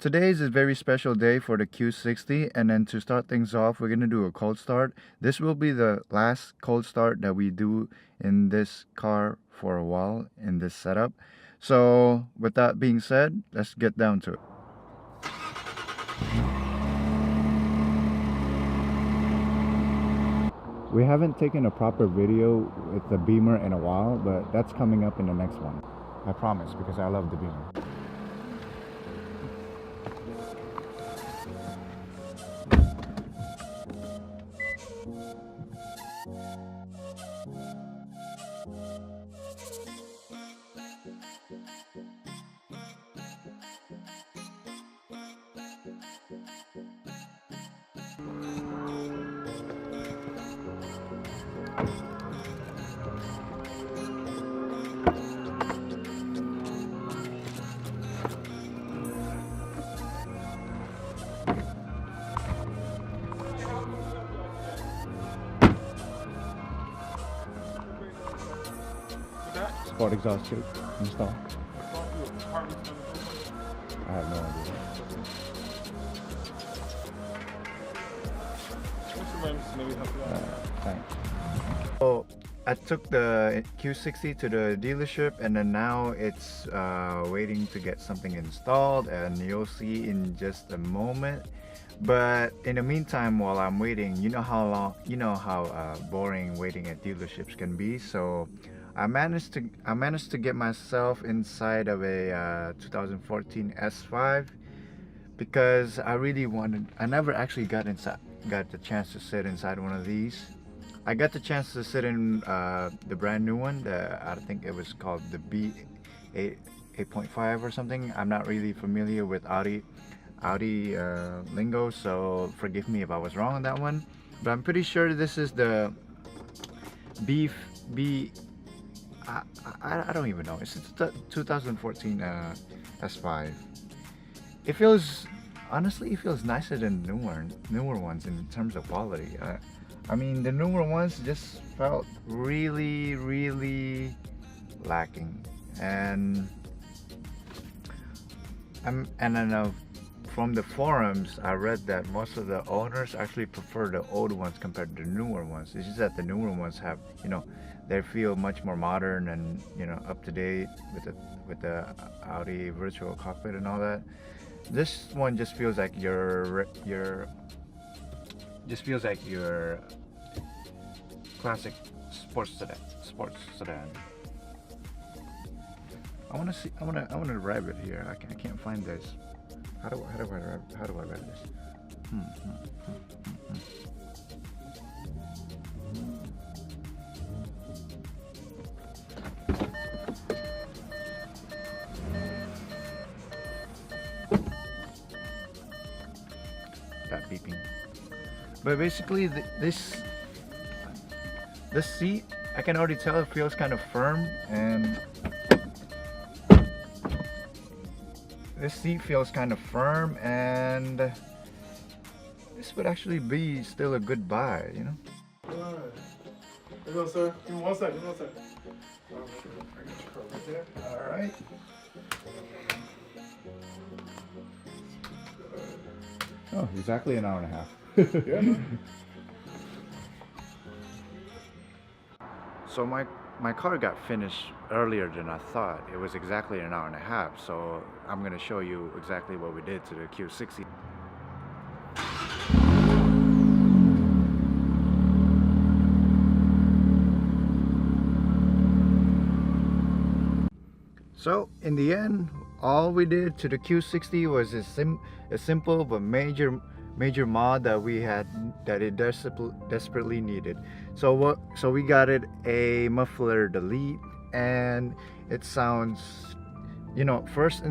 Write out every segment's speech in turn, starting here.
Today is a very special day for the Q60, and then to start things off, we're going to do a cold start. This will be the last cold start that we do in this car for a while in this setup. So with that being said, let's get down to it. We haven't taken a proper video with the Beamer in a while, but that's coming up in the next one. I promise, because I love the Beamer. Sport Exhaust tube install. I have no idea. Thanks. So I took the Q60 to the dealership, and then now it's waiting to get something installed, and you'll see in just a moment. But in the meantime, while I'm waiting, you know how boring waiting at dealerships can be. So I managed to get myself inside of a 2014 S5 because I really wanted. I never actually got the chance to sit inside one of these. I got the chance to sit in the brand new one. I think it was called the B8.5 or something. I'm not really familiar with Audi lingo, so forgive me if I was wrong on that one. But I'm pretty sure this is the I don't even know. It's a 2014 S5. It feels, honestly, it feels nicer than newer ones in terms of quality. I mean, the newer ones just felt really lacking, and then from the forums, I read that most of the owners actually prefer the old ones compared to the newer ones. It's just that the newer ones have, they feel much more modern and up to date with the Audi virtual cockpit and all that. This one just feels like your classic sports sedan. I want to rev it here. I can't find this. How do I rev this? That beeping. But basically, this seat, I can already tell it feels kind of firm, and this seat feels kind of firm, and this would actually be still a good buy, Alright. Here you go, sir. Give me one second. Alright. Oh, exactly an hour and a half. Yeah. So my car got finished earlier than I thought. It was exactly an hour and a half, so I'm going to show you exactly what we did to the Q60. So in the end, all we did to the Q60 was a simple but major mod that it desperately needed. So we got it a muffler delete, and it sounds, first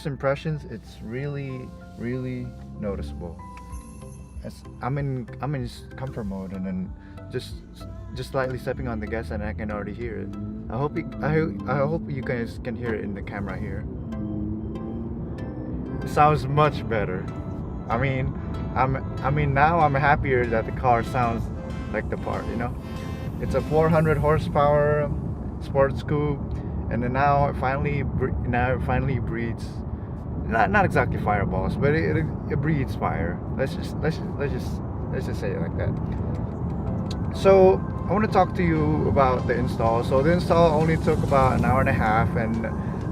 impressions, it's really noticeable. I'm in comfort mode, and then just slightly stepping on the gas, and I can already hear it. I hope you guys can hear it in the camera here. It sounds much better. I mean now I'm happier that the car sounds like the part, It's a 400 horsepower sports coupe, and then now it finally breathes not exactly fireballs, but it breathes fire. Let's just say it like that. So I want to talk to you about the install. So the install only took about an hour and a half, and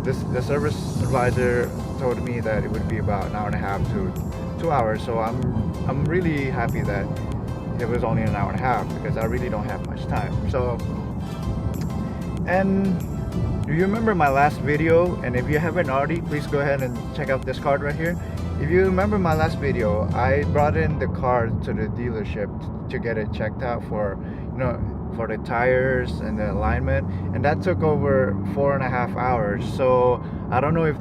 the service advisor told me that it would be about an hour and a half to 2 hours. So I'm really happy that it was only an hour and a half because I really don't have much time. So, and do you remember my last video? And if you haven't already, please go ahead and check out this card right here. If you remember my last video, I brought in the car to the dealership to get it checked out for, for the tires and the alignment, and that took over 4.5 hours. So I don't know if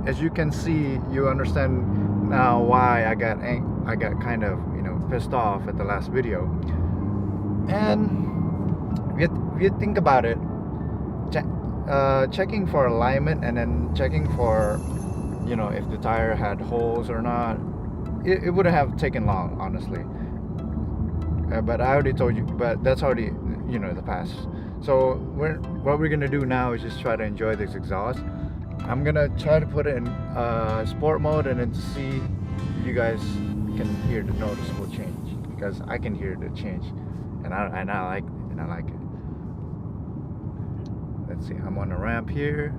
as you can see, you understand now why I got kind of pissed off at the last video. And if you think about it, checking for alignment and then checking for if the tire had holes or not, it wouldn't have taken long, honestly. But I already told you, but that's already the past. So what we're gonna do now is just try to enjoy this exhaust. I'm gonna try to put it in sport mode and then to see if you guys can hear the noticeable change, because I can hear the change, and I like it. Let's see, I'm on a ramp here.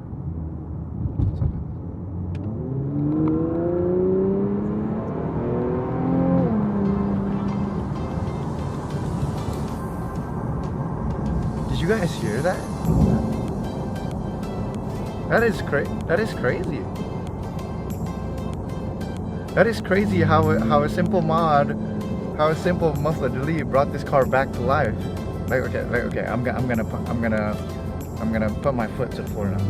Did you guys hear that? That is crazy. That is crazy how a simple mod, how a simple muffler delete brought this car back to life. Okay. I'm gonna put my foot to the floor now.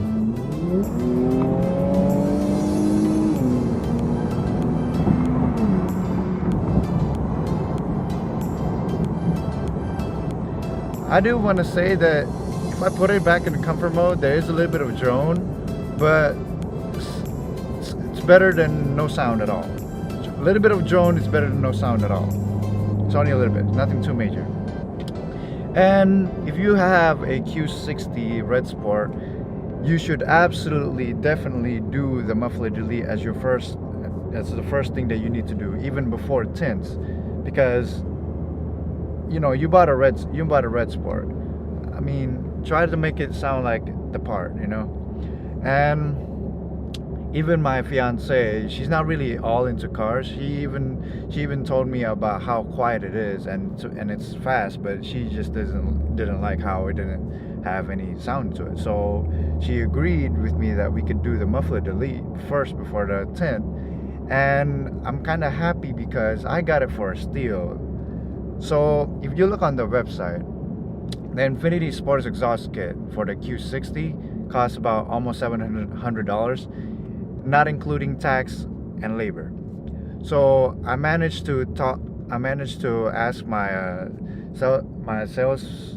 I do want to say that if I put it back in comfort mode, there is a little bit of drone, but it's better than no sound at all. A little bit of drone is better than no sound at all. It's only a little bit, nothing too major. And if you have a Q60 Red Sport, you should absolutely, definitely do the muffler delete as the first thing that you need to do, even before tints, because you bought a red Sport. I mean, try to make it sound like the part, And even my fiance, she's not really all into cars. She even told me about how quiet it is, and it's fast, but she just didn't like how it didn't have any sound to it. So she agreed with me that we could do the muffler delete first before the tint, and I'm kind of happy because I got it for a steal. So if you look on the website, the Infiniti Sport Exhaust kit for the Q60 costs about almost $700, not including tax and labor. So I managed to ask my sales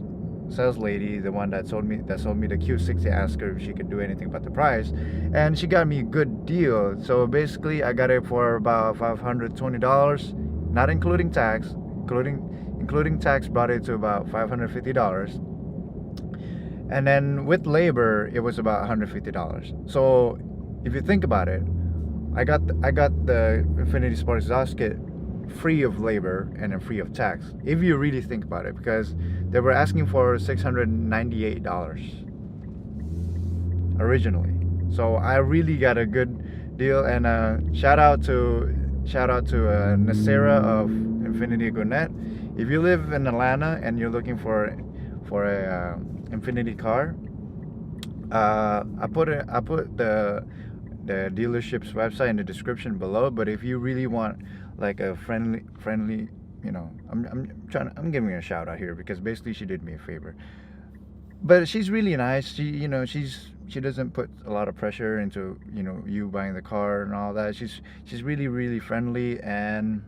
lady, the one that sold me the Q60, ask her if she could do anything about the price, and she got me a good deal. So basically I got it for about $520, not including tax. Including tax brought it to about $550, and then with labor it was about $150. So if you think about it, I got the Infiniti Sport Exhaust kit free of labor and then free of tax, if you really think about it, because they were asking for $698 originally. So I really got a good deal, and shout out to Nasera of Infiniti Gwinnett. If you live in Atlanta and you're looking for a Infiniti car, I put the dealership's website in the description below. But if you really want like a friendly, I'm giving her a shout out here because basically she did me a favor. But she's really nice. She doesn't put a lot of pressure into you buying the car and all that. She's really, really friendly, and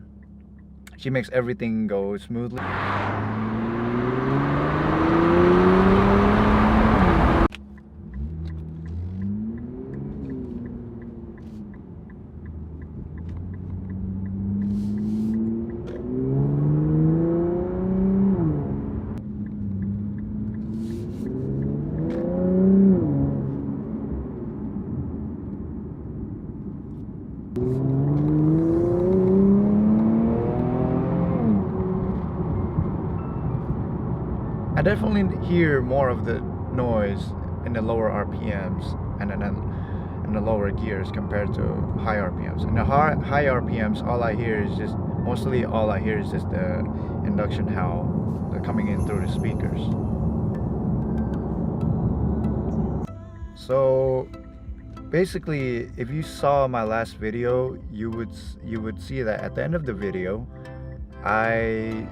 she makes everything go smoothly. I definitely hear more of the noise in the lower RPMs and then in the lower gears compared to high RPMs. In the high RPMs, all I hear is just the induction howl coming in through the speakers. So basically, if you saw my last video, you would see that at the end of the video, I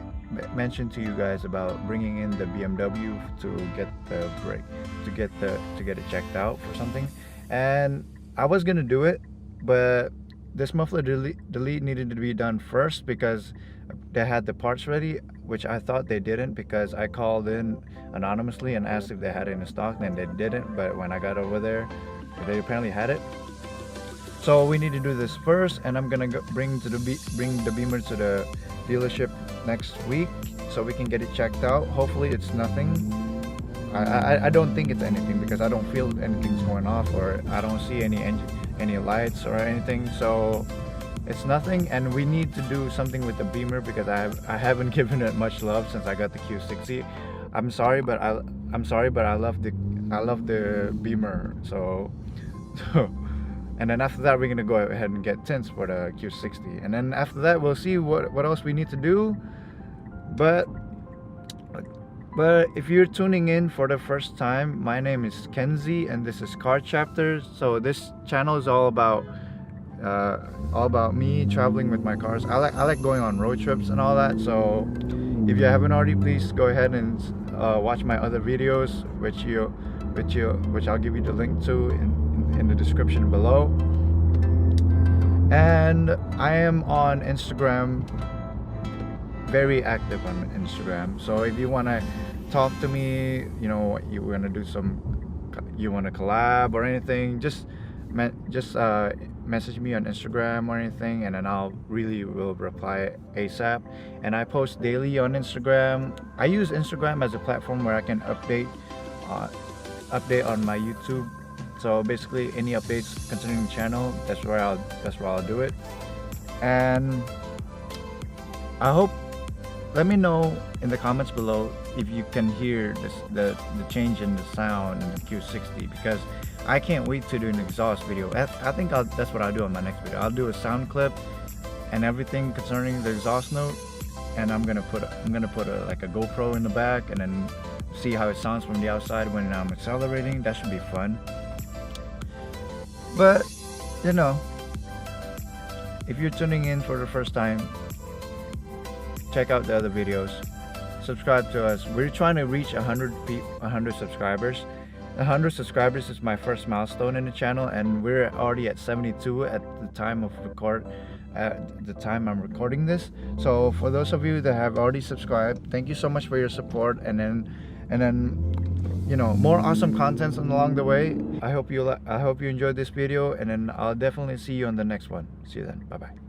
mentioned to you guys about bringing in the BMW to get the brake, to get it checked out for something, and I was gonna do it, but this muffler delete needed to be done first because they had the parts ready, which I thought they didn't because I called in anonymously and asked if they had it in stock, and they didn't. But when I got over there, they apparently had it. So we need to do this first, and I'm gonna bring the Beamer to the dealership next week so we can get it checked out. Hopefully it's nothing. I don't think it's anything because I don't feel anything's going off, or I don't see any lights or anything. So it's nothing, and we need to do something with the Beamer because I haven't given it much love since I got the Q60. I'm sorry, but I love the Beamer. So and then after that, we're gonna go ahead and get tints for the Q60, and then after that, we'll see what else we need to do. But if you're tuning in for the first time, my name is Kenzie, and this is Car Chapter. So this channel is all about me traveling with my cars. I like going on road trips and all that. So if you haven't already, please go ahead and watch my other videos, which I'll give you the link to in the description below. And I am on Instagram, very active on Instagram. So if you want to talk to me, you know, you want to collab or anything, just message me on Instagram or anything, and then I'll will reply ASAP. And I post daily on Instagram. I use Instagram as a platform where I can update on my YouTube. So basically, any updates concerning the channel, that's where I'll do it. And I hope, let me know in the comments below if you can hear the change in the sound in the Q60, because I can't wait to do an exhaust video. I think that's what I'll do on my next video. I'll do a sound clip and everything concerning the exhaust note, and I'm gonna put like a GoPro in the back and then see how it sounds from the outside when I'm accelerating. That should be fun. But you know, if you're tuning in for the first time, check out the other videos, subscribe to us. We're trying to reach 100 subscribers. 100 subscribers is my first milestone in the channel, and we're already at 72 at the time I'm recording this. So for those of you that have already subscribed, thank you so much for your support, and then you know, more awesome contents along the way. I hope you enjoyed this video, and then I'll definitely see you on the next one. See you then. Bye bye.